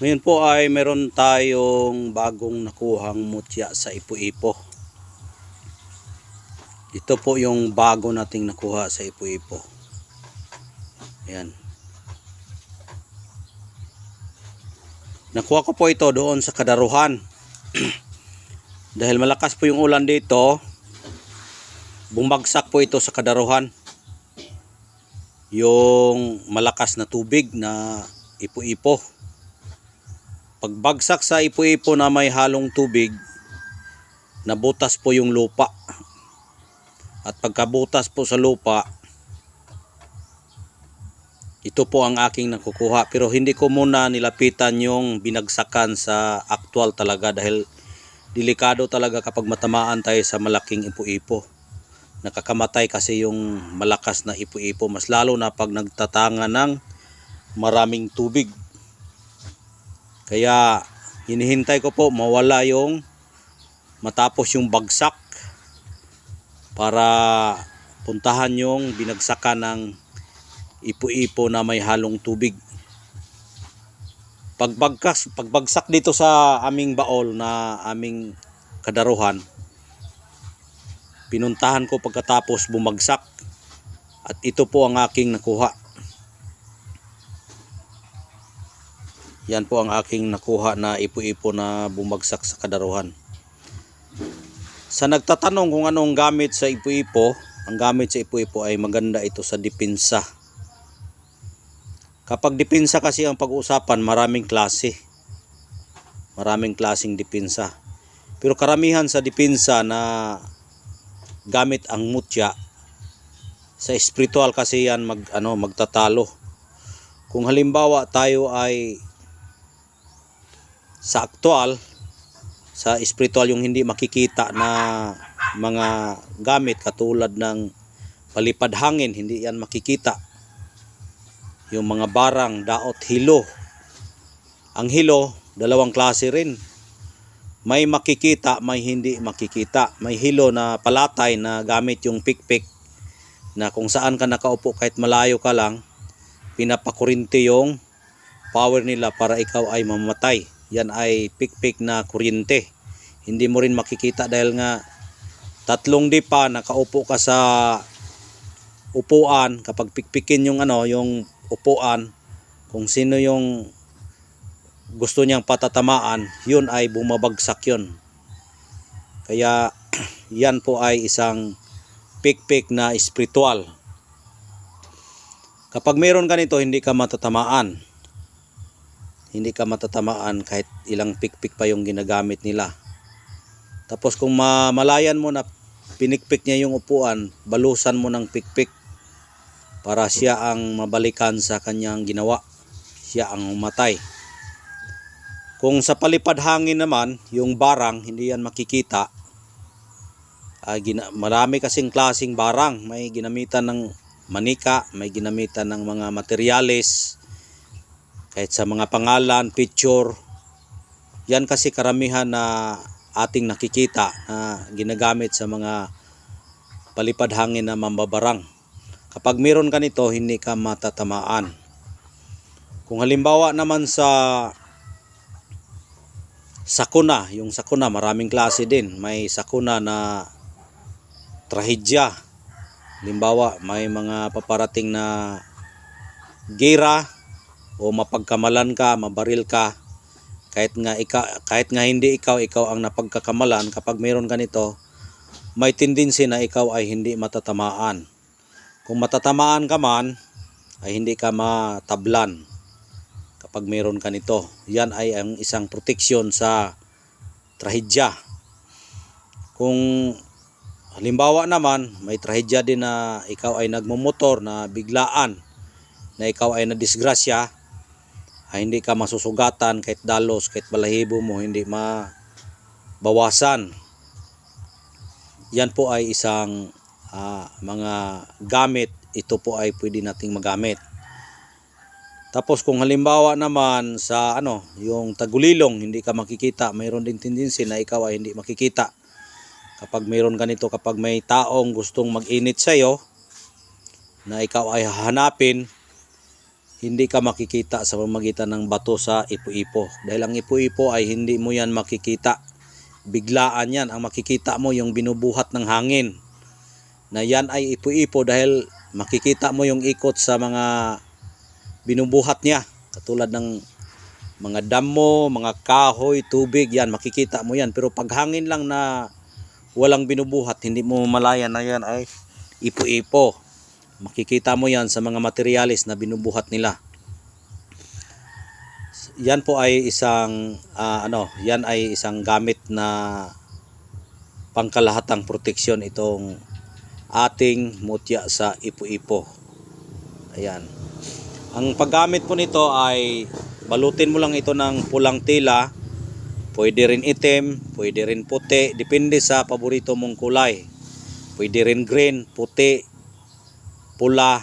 Ngayon po ay meron tayong bagong nakuhang mutya sa ipo-ipo. Ito po yung bago nating nakuha sa ipo-ipo. Ayan. Nakuha ko po ito doon sa Kadaruhan. Dahil malakas po yung ulan dito, bumagsak po ito sa Kadaruhan. Yung malakas na tubig na ipo-ipo. Pagbagsak sa ipo-ipo na may halong tubig, nabutas po yung lupa. At pagkabutas po sa lupa, ito po ang aking nakukuha. Pero hindi ko muna nilapitan yung binagsakan sa actual talaga dahil delikado talaga kapag matamaan tayo sa malaking ipo-ipo. Nakakamatay kasi yung malakas na ipo-ipo, mas lalo na pag nagtatanga ng maraming tubig. Kaya hinihintay ko po mawala yung matapos yung bagsak para puntahan yung binagsakan ng ipo-ipo na may halong tubig. Pagbagsak dito sa aming baol na aming Kadaruhan, pinuntahan ko pagkatapos bumagsak at ito po ang aking nakuha. Yan po ang aking nakuha na ipo-ipo na bumagsak sa Kadaruhan. Sa nagtatanong kung anong gamit sa ipo-ipo, ang gamit sa ipo-ipo ay maganda ito sa depensa. Kapag depensa kasi ang pag-uusapan, maraming klase. Maraming klaseng depensa. Pero karamihan sa depensa na gamit ang mutya, sa espiritual kasi yan magtatalo. Kung halimbawa tayo ay sa aktual, sa espiritual yung hindi makikita na mga gamit katulad ng palipad hangin, hindi yan makikita. Yung mga barang, daot, hilo. Ang hilo, dalawang klase rin. May makikita, may hindi makikita. May hilo na palatay na gamit yung pikpik na kung saan ka nakaupo kahit malayo ka lang, pinapakurinti yung power nila para ikaw ay mamatay. Yan ay pikpik na kuryente. Hindi mo rin makikita dahil nga 3 dipa nakaupo ka sa upuan. Kapag pikpikin yung yung upuan, kung sino yung gusto niyang patatamaan, yun ay bumabagsak yun. Kaya yan po ay isang pikpik na espiritual. Kapag mayroon ganito, hindi ka matatamaan. Hindi ka matatamaan kahit ilang pikpik pa yung ginagamit nila. Tapos kung malayan mo na pinikpik niya yung upuan, balusan mo ng pikpik para siya ang mabalikan sa kanyang ginawa. Siya ang umatay. Kung sa palipad hangin naman, yung barang, hindi yan makikita. Marami kasing klaseng barang. May ginamitan ng manika, may ginamitan ng mga materyales, kahit sa mga pangalan, picture. Yan kasi karamihan na ating nakikita na ginagamit sa mga palipad hangin na mambabarang. Kapag meron ka nito, hindi ka matatamaan. Kung halimbawa naman sa sakuna, yung sakuna maraming klase din. May sakuna na trahedya. Halimbawa, may mga paparating na gera o mapagkamalan ka, mabaril ka. Kahit nga hindi ikaw ang napagkakamalan, kapag meron ganito, may tendency na ikaw ay hindi matatamaan. Kung matatamaan ka man, ay hindi ka matablan kapag meron ka nito. Yan ay ang isang proteksyon sa trahedya. Kung halimbawa naman, may trahedya din na ikaw ay nagmumotor na biglaan, na ikaw ay nadisgrasya, ay hindi ka masusugatan kahit dalos, kahit balahibo mo, hindi mabawasan. Yan po ay isang mga gamit. Ito po ay pwede nating magamit. Tapos kung halimbawa naman sa yung tagulilong, hindi ka makikita, mayroon din tendency na ikaw ay hindi makikita. Kapag mayroon ganito, kapag may taong gustong mag-init sa iyo, na ikaw ay hahanapin, hindi ka makikita sa pamamagitan ng bato sa ipo-ipo. Dahil ang ipo-ipo ay hindi mo yan makikita. Biglaan yan. Ang makikita mo yung binubuhat ng hangin. Na yan ay ipo-ipo dahil makikita mo yung ikot sa mga binubuhat niya. Katulad ng mga damo, mga kahoy, tubig, yan makikita mo yan. Pero pag hangin lang na walang binubuhat, hindi mo malayan na yan ay ipo-ipo. Makikita mo yan sa mga materialis na binubuhat nila. Yan po ay isang yan ay isang gamit na pangkalahatang proteksyon itong ating mutya sa ipo-ipo. Ayan. Ang paggamit po nito ay balutin mo lang ito ng pulang tela. Pwede rin itim, pwede rin puti, depende sa paborito mong kulay. Pwede rin green, puti, pula.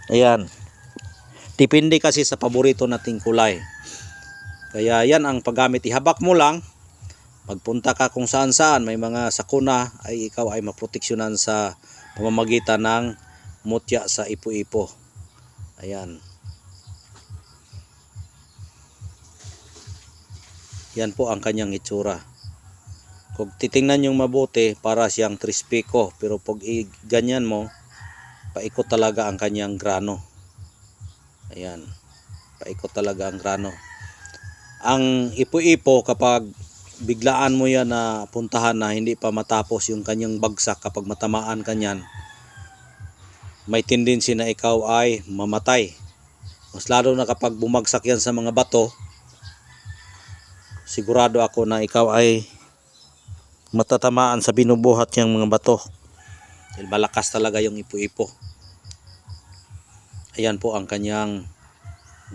Ayan. Depende kasi sa paborito nating kulay. Kaya yan ang paggamit. Ihabak mo lang. Pagpunta ka kung saan saan may mga sakuna ay ikaw ay maproteksyonan sa pamamagitan ng mutya sa ipo-ipo. Ayan. Yan po ang kanyang itsura. Kung titingnan yung mabuti, para siyang trispiko. Pero pag ganyan mo, paikot talaga ang kanyang grano. Ayan. Paikot talaga ang grano. Ang ipo-ipo, kapag biglaan mo yan na puntahan na hindi pa matapos yung kanyang bagsak, kapag matamaan ka niyan, may tendency na ikaw ay mamatay. Mas lalo na kapag bumagsak yan sa mga bato, sigurado ako na ikaw ay matatamaan sa binubuhat niyang mga bato. Dahil malakas talaga yung ipo-ipo. Ayan po ang kanyang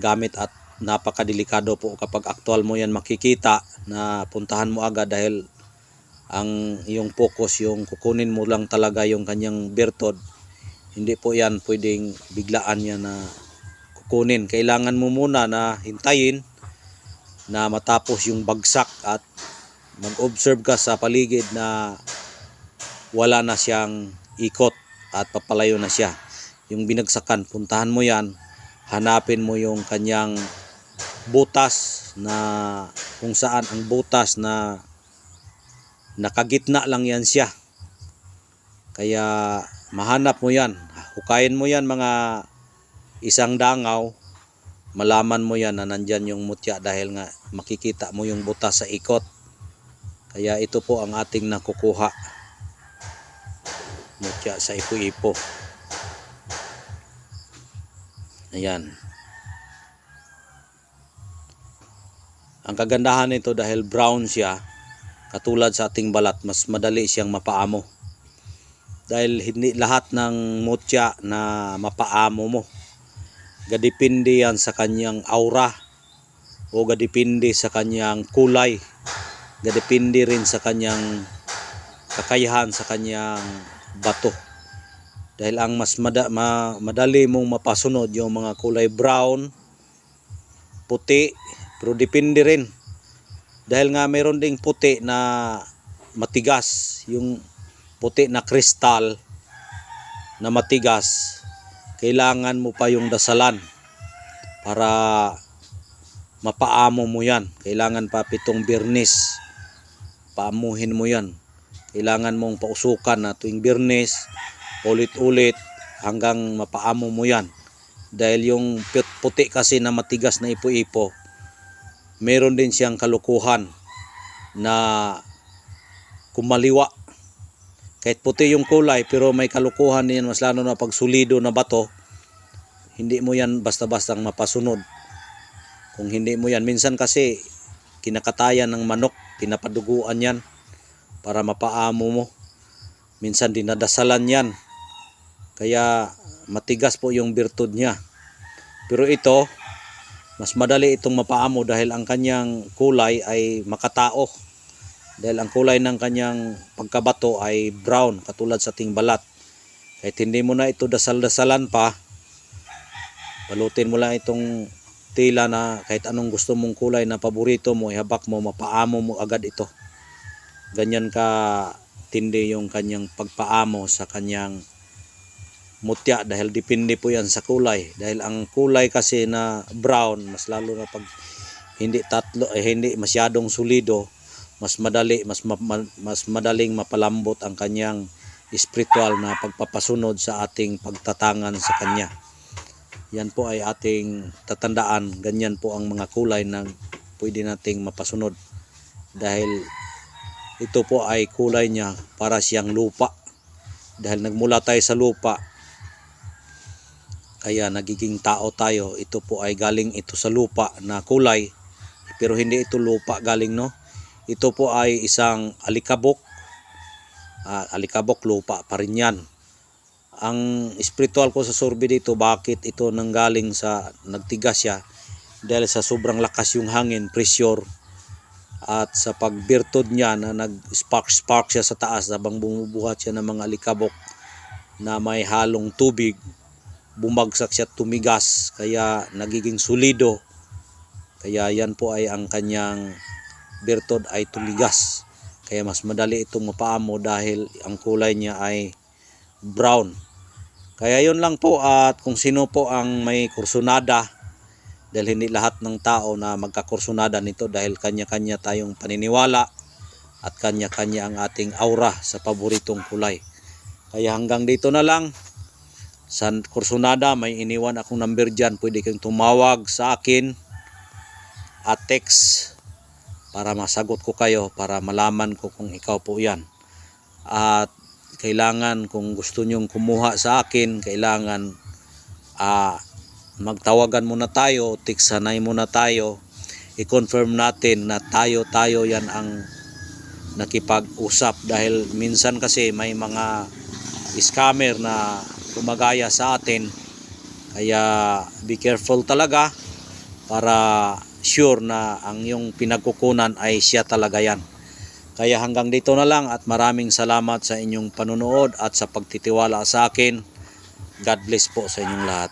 gamit at napakadelikado po kapag aktual mo yan makikita na puntahan mo agad dahil ang iyong focus, yung kukunin mo lang talaga yung kanyang bertod. Hindi po yan pwedeng biglaan yan na kukunin. Kailangan mo muna na hintayin na matapos yung bagsak at mag-observe ka sa paligid na wala na siyang ikot at papalayo na siya. Yung binagsakan, puntahan mo yan, hanapin mo yung kanyang butas na kung saan ang butas na nakagitna lang yan siya. Kaya mahanap mo yan, hukayin mo yan mga isang dangaw, malaman mo yan na nandyan yung mutya dahil nga makikita mo yung butas sa ikot. Kaya ito po ang ating nakukuha, mutya sa ipo-ipo. Ayan. Ang kagandahan nito dahil brown siya, katulad sa ating balat, mas madali siyang mapaamo. Dahil hindi lahat ng mutya na mapaamo mo. Gadipindi yan sa kanyang aura o gadipindi sa kanyang kulay. Gadipindi rin sa kanyang kakayahan sa kanyang bato. Dahil ang mas madali mong mapasunod yung mga kulay brown, puti, pero depende rin. Dahil nga mayroon ding puti na matigas, yung puti na kristal na matigas, kailangan mo pa yung dasalan para mapaamo mo yan. Kailangan pa 7 birnis, paamuhin mo yan. Kailangan mong pausukan na tuwing birnis, ulit-ulit hanggang mapaamo mo yan. Dahil yung puti kasi na matigas na ipo-ipo, meron din siyang kalukuhan na kumaliwa. Kahit puti yung kulay, pero may kalukuhan din yan, mas lalo na pag sulido na bato. Hindi mo yan basta-bastang mapasunod. Kung hindi mo yan, minsan kasi kinakatayan ng manok, pinapaduguan yan para mapaamo mo. Minsan dinadasalan yan. Kaya matigas po yung birtud niya. Pero ito, mas madali itong mapaamo dahil ang kanyang kulay ay makatao. Dahil ang kulay ng kanyang pagkabato ay brown, katulad sa ating balat. Kahit hindi mo na ito dasal-dasalan pa, balutin mo lang itong tela na kahit anong gusto mong kulay na paborito mo, ihabak mo, mapaamo mo agad ito. Ganyan ka tindi yung kanyang pagpaamo sa kanyang mutya dahil depende po yan sa kulay. Dahil ang kulay kasi na brown, mas lalo na pag hindi hindi masyadong solido, mas madaling mapalambot ang kanyang spiritual na pagpapasunod sa ating pagtatangan sa kanya. Yan po ay ating tatandaan. Ganyan po ang mga kulay na pwede nating mapasunod. Dahil ito po ay kulay niya para siyang lupa. Dahil nagmula tayo sa lupa, kaya nagiging tao tayo. Ito po ay galing ito sa lupa na kulay. Pero hindi ito lupa galing, no? Ito po ay isang alikabok. Alikabok, lupa pa rin yan. Ang spiritual ko sa survey dito, bakit ito nanggaling sa nagtigas siya? Dahil sa sobrang lakas yung hangin, pressure, at sa pagbirtod niya na nag-spark siya sa taas habang bumubuhat siya ng mga alikabok na may halong tubig, bumagsak siya, tumigas, kaya nagiging solido. Kaya yan po ay ang kanyang birtod ay tumigas. Kaya mas madali itong mapaamo dahil ang kulay niya ay brown. Kaya yun lang po, at kung sino po ang may kursunada, dahil hindi lahat ng tao na magkakursunada nito dahil kanya-kanya tayong paniniwala at kanya-kanya ang ating aura sa paboritong kulay. Kaya hanggang dito na lang. Sa kursunada, may iniwan akong number dyan. Pwede kang tumawag sa akin at text para masagot ko kayo, para malaman ko kung ikaw po yan. At kailangan, kung gusto nyong kumuha sa akin, kailangan magtawagan muna tayo, tiksanay muna tayo, i-confirm natin na tayo yan ang nakipag-usap. Dahil minsan kasi may mga scammer na gumagaya sa atin, kaya be careful talaga para sure na ang yung pinagkukunan ay siya talaga yan. Kaya hanggang dito na lang, at maraming salamat sa inyong panunood at sa pagtitiwala sa akin. God bless po sa inyong lahat.